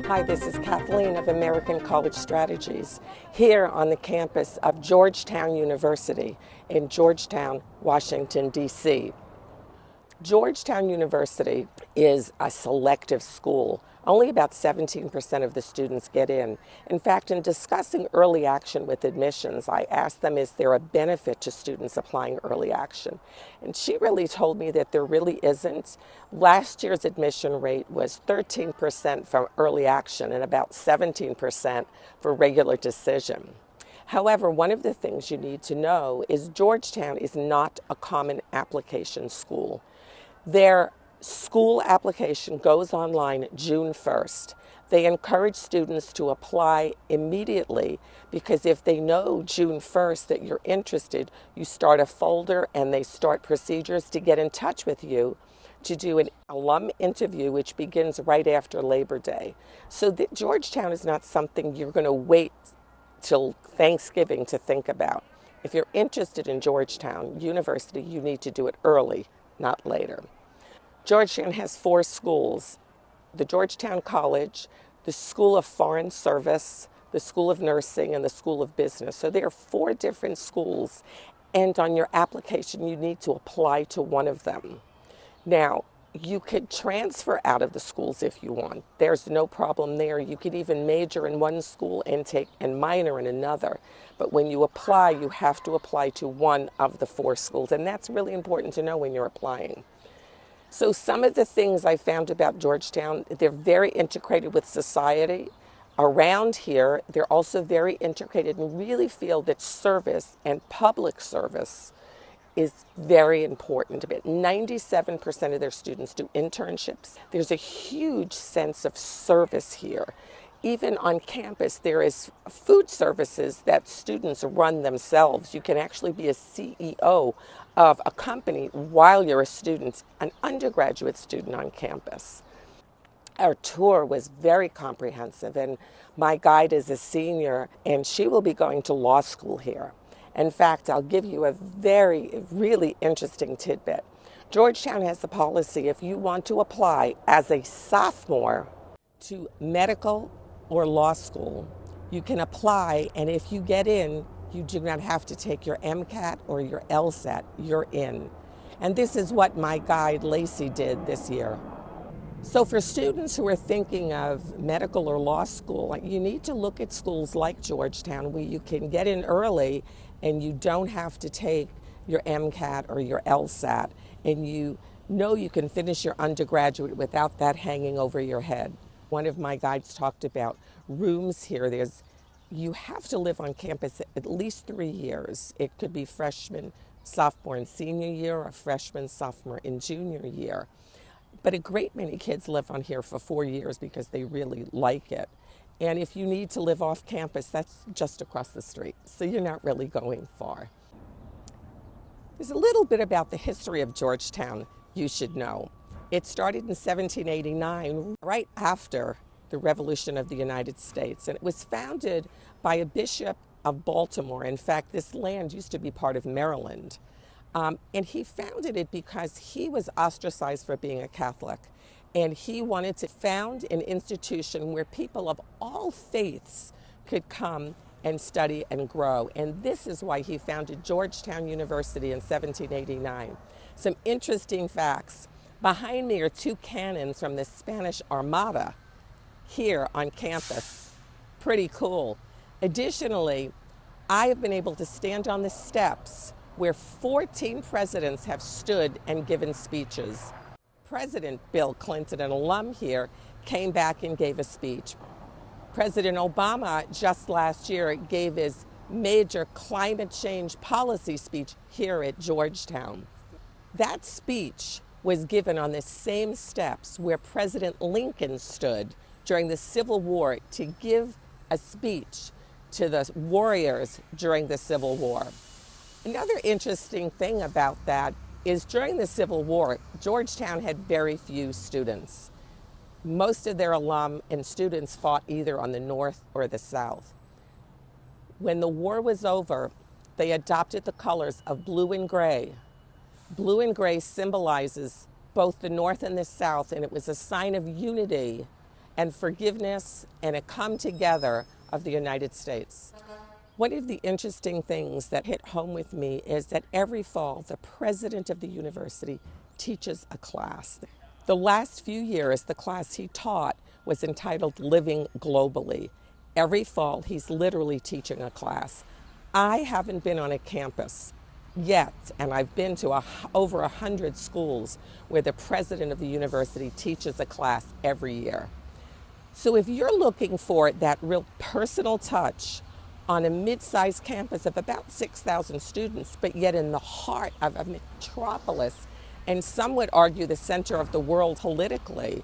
Hi, this is Kathleen of American College Strategies, here on the campus of Georgetown University in Georgetown, Washington, D.C. Georgetown University is a selective school. Only about 17% of the students get in. In fact, in discussing early action with admissions, I asked them, is there a benefit to students applying early action? And she really told me that there really isn't. Last year's admission rate was 13% for early action and about 17% for regular decision. However, one of the things you need to know is Georgetown is not a common application school. Their school application goes online June 1st. They encourage students to apply immediately because if they know June 1st that you're interested, you start a folder and they start procedures to get in touch with you to do an alum interview, which begins right after Labor Day. So Georgetown is not something you're going to wait till Thanksgiving to think about. If you're interested in Georgetown University, you need to do it early, not later. Georgetown has 4 schools: the Georgetown College, the School of Foreign Service, the School of Nursing, and the School of Business. So there are 4 different schools, and on your application you need to apply to one of them. Now, you could transfer out of the schools if you want. There's no problem there. You could even major in one school and minor in another. But when you apply, you have to apply to one of the 4 schools, and that's really important to know when you're applying. So some of the things I found about Georgetown, they're very integrated with society. Around here, they're also very integrated and really feel that service and public service is very important. About 97% of their students do internships. There's a huge sense of service here. Even on campus, there is food services that students run themselves. You can actually be a CEO of a company while you're a student, an undergraduate student on campus. Our tour was very comprehensive, and my guide is a senior, and she will be going to law school here. In fact, I'll give you a really interesting tidbit. Georgetown has a policy: if you want to apply as a sophomore to medical or law school, you can apply, and if you get in, you do not have to take your MCAT or your LSAT. You're in. And this is what my guide, Lyndsay, did this year. So for students who are thinking of medical or law school, you need to look at schools like Georgetown where you can get in early and you don't have to take your MCAT or your LSAT, and you know you can finish your undergraduate without that hanging over your head. One of my guides talked about rooms here. You have to live on campus at least 3 years. It could be freshman, sophomore, and senior year, or freshman, sophomore, and junior year. But a great many kids live on here for 4 years because they really like it. And if you need to live off campus, that's just across the street, so you're not really going far. There's a little bit about the history of Georgetown you should know. It started in 1789, right after the Revolution of the United States, and it was founded by a bishop of Baltimore. In fact, this land used to be part of Maryland. And he founded it because he was ostracized for being a Catholic. And he wanted to found an institution where people of all faiths could come and study and grow. And this is why he founded Georgetown University in 1789. Some interesting facts. Behind me are 2 cannons from the Spanish Armada here on campus. Pretty cool. Additionally, I have been able to stand on the steps where 14 presidents have stood and given speeches. President Bill Clinton, an alum here, came back and gave a speech. President Obama just last year gave his major climate change policy speech here at Georgetown. That speech was given on the same steps where President Lincoln stood during the Civil War to give a speech to the warriors during the Civil War. Another interesting thing about that is during the Civil War, Georgetown had very few students. Most of their alum and students fought either on the North or the South. When the war was over, they adopted the colors of blue and gray. Blue and gray symbolizes both the North and the South, and it was a sign of unity and forgiveness and a come together of the United States. One of the interesting things that hit home with me is that every fall, the president of the university teaches a class. The last few years, the class he taught was entitled Living Globally. Every fall, he's literally teaching a class. I haven't been on a campus yet, and I've been to over 100 schools where the president of the university teaches a class every year. So if you're looking for that real personal touch on a mid-sized campus of about 6,000 students, but yet in the heart of a metropolis, and some would argue the center of the world politically,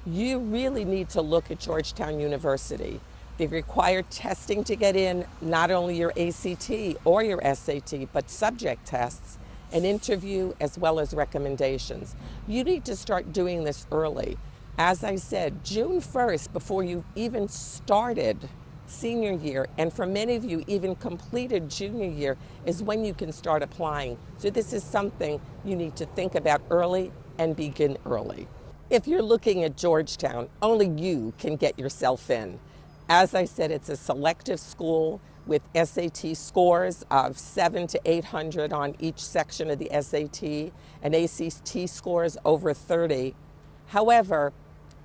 you really need to look at Georgetown University. They require testing to get in, not only your ACT or your SAT, but subject tests, an interview, as well as recommendations. You need to start doing this early. As I said, June 1st, before you even started senior year, and for many of you even completed junior year, is when you can start applying. So this is something you need to think about early and begin early. If you're looking at Georgetown, only you can get yourself in. As I said, it's a selective school with SAT scores of 700 to 800 on each section of the SAT, and ACT scores over 30. However,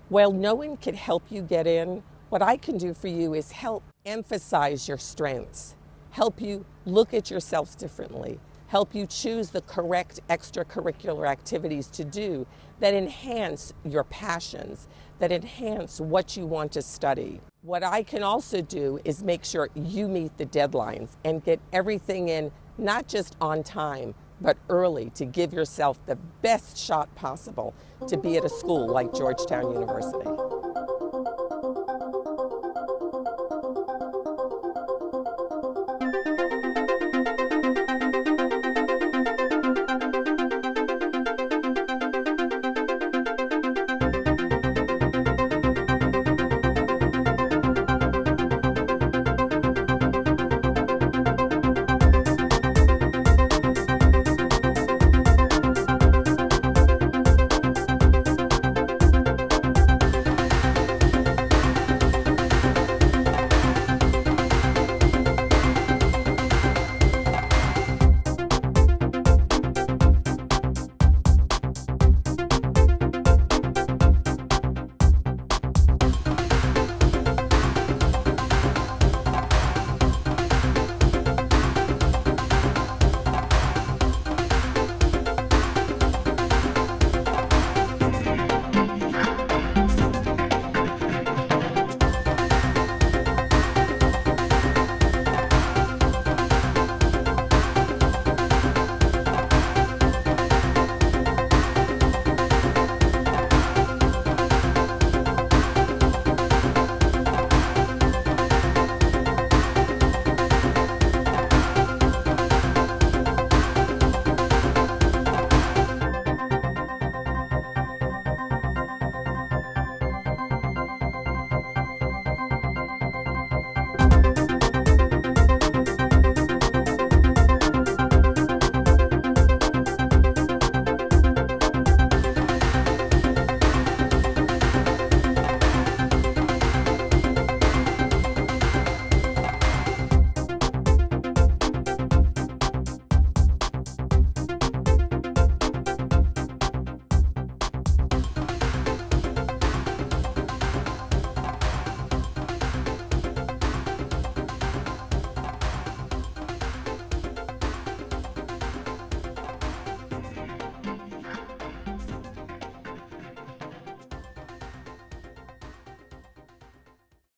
while no one can help you get in, what I can do for you is help emphasize your strengths, help you look at yourself differently, help you choose the correct extracurricular activities to do that enhance your passions, that enhance what you want to study. What I can also do is make sure you meet the deadlines and get everything in, not just on time, but early, to give yourself the best shot possible to be at a school like Georgetown University.